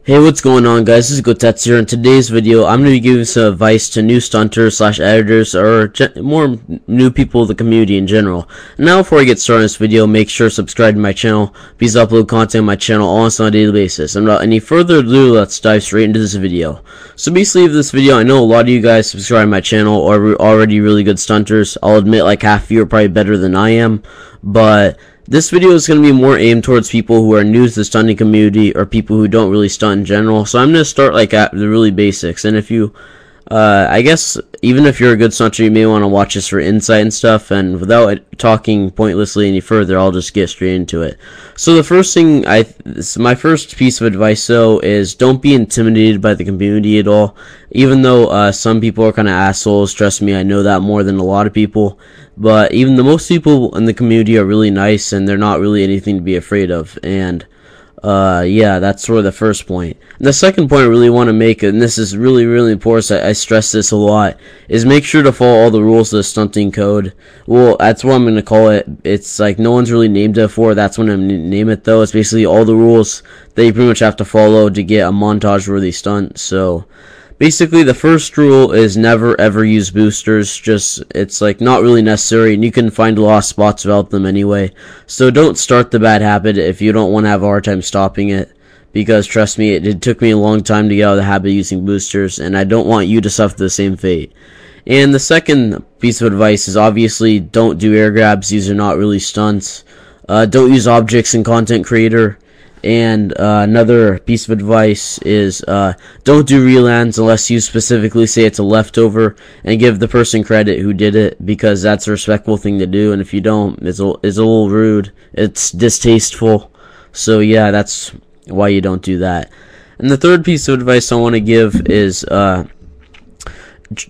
Hey, what's going on, guys? This is Gotetsu here. In today's video, I'm going to be giving some advice to new stunters / editors or more new people of the community in general. Now, before I get started on this video, make sure to subscribe to my channel because I upload content on my channel almost on a daily basis. And without any further ado, let's dive straight into this video. So basically, with this video, I know a lot of you guys subscribe to my channel are already really good stunters. I'll admit, like, half of you are probably better than I am, but this video is going to be more aimed towards people who are new to the stunting community or people who don't really stunt in general. So I'm going to start like at the really basics. And if you, I guess, even if you're a good stunter, you may want to watch this for insight and stuff. And without talking pointlessly any further, I'll just get straight into it. So the first thing, my first piece of advice though is don't be intimidated by the community at all. Even though some people are kind of assholes, trust me, I know that more than a lot of people. But even the most people in the community are really nice, and they're not really anything to be afraid of. And yeah, that's sort of the first point. And the second point I really want to make, and this is really, really important, so I stress this a lot, is make sure to follow all the rules of the stunting code. Well, that's what I'm going to call it. It's like no one's really named it before. That's what I'm going to name it, though. It's basically all the rules that you pretty much have to follow to get a montage-worthy stunt. So basically, the first rule is never ever use boosters. It's like not really necessary, and you can find a lot of spots without them anyway. So don't start the bad habit if you don't want to have a hard time stopping it. Because trust me, it took me a long time to get out of the habit of using boosters, and I don't want you to suffer the same fate. And the second piece of advice is obviously don't do air grabs. These are not really stunts. Don't use objects in Content Creator. And another piece of advice is don't do relands unless you specifically say it's a leftover, and give the person credit who did it, because that's a respectful thing to do. And if you don't, it's a little rude. It's distasteful. So yeah, that's why you don't do that. And the third piece of advice I want to give is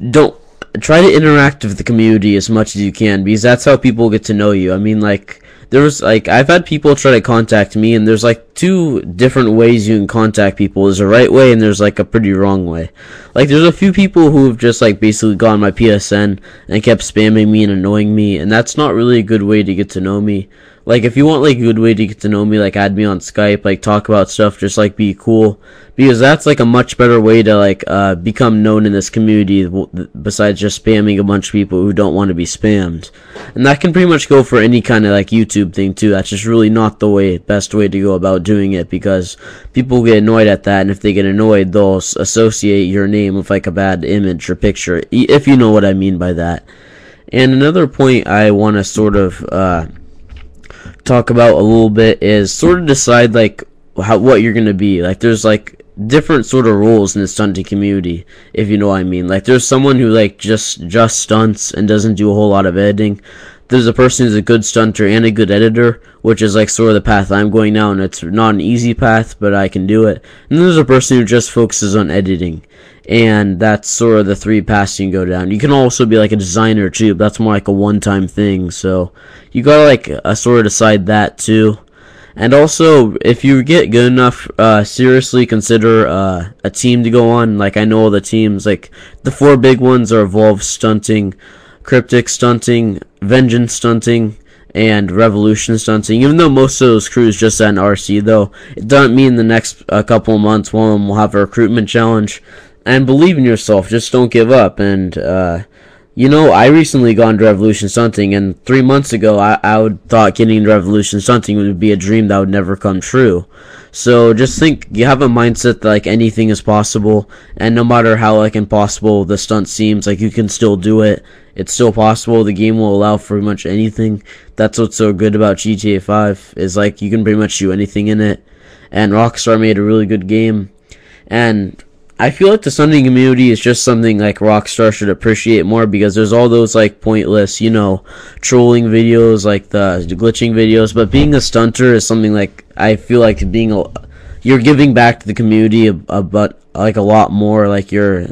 don't try to interact with the community as much as you can, because that's how people get to know you. I mean, like, I've had people try to contact me, and there's like two different ways you can contact people. There's a right way, and there's like a pretty wrong way. Like, there's a few people who have just like basically gone my PSN and kept spamming me and annoying me, and that's not really a good way to get to know me. Like, if you want like a good way to get to know me, like add me on Skype, like talk about stuff, just like be cool, because that's like a much better way to like become known in this community besides just spamming a bunch of people who don't want to be spammed. And that can pretty much go for any kind of like YouTube thing too. That's just really not the best way to go about doing it, because people get annoyed at that, and if they get annoyed, they'll associate your name with like a bad image or picture, if you know what I mean by that. And another point I want to sort of talk about a little bit is sort of decide like what you're gonna be. Like, there's like different sort of rules in the stunting community, if you know what I mean. Like, there's someone who like just stunts and doesn't do a whole lot of editing. There's a person who's a good stunter and a good editor, which is like sort of the path I'm going now, and it's not an easy path, but I can do it. And then there's a person who just focuses on editing, and that's sort of the three paths you can go down. You can also be like a designer too, but that's more like a one-time thing, so you gotta like sort of decide that too. And also, if you get good enough, seriously consider a team to go on. Like, I know all the teams, like the four big ones are Evolve Stunting, Cryptic Stunting, Vengeance Stunting, and Revolution Stunting. Even though most of those crews just had an RC, though, it doesn't mean the next couple of months one of them will have a recruitment challenge. And believe in yourself, just don't give up. And you know, I recently got into Revolution Stunting, and 3 months ago I would thought getting into Revolution Stunting would be a dream that would never come true. So just think, you have a mindset that like anything is possible, and no matter how like impossible the stunt seems, like you can still do it. It's still possible. The game will allow for pretty much anything. That's what's so good about GTA 5, is like you can pretty much do anything in it. And Rockstar made a really good game, and I feel like the stunting community is just something like Rockstar should appreciate more, because there's all those like pointless, you know, trolling videos, like the glitching videos, but being a stunter is something like I feel like you're giving back to the community about like a lot more, like you're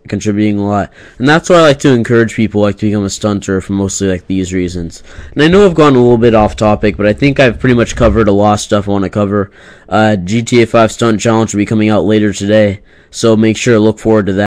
contributing a lot. And that's why I like to encourage people like to become a stunter, for mostly like these reasons. And I know I've gone a little bit off topic, but I think I've pretty much covered a lot of stuff I want to cover. GTA 5 Stunt Challenge will be coming out later today, so make sure to look forward to that.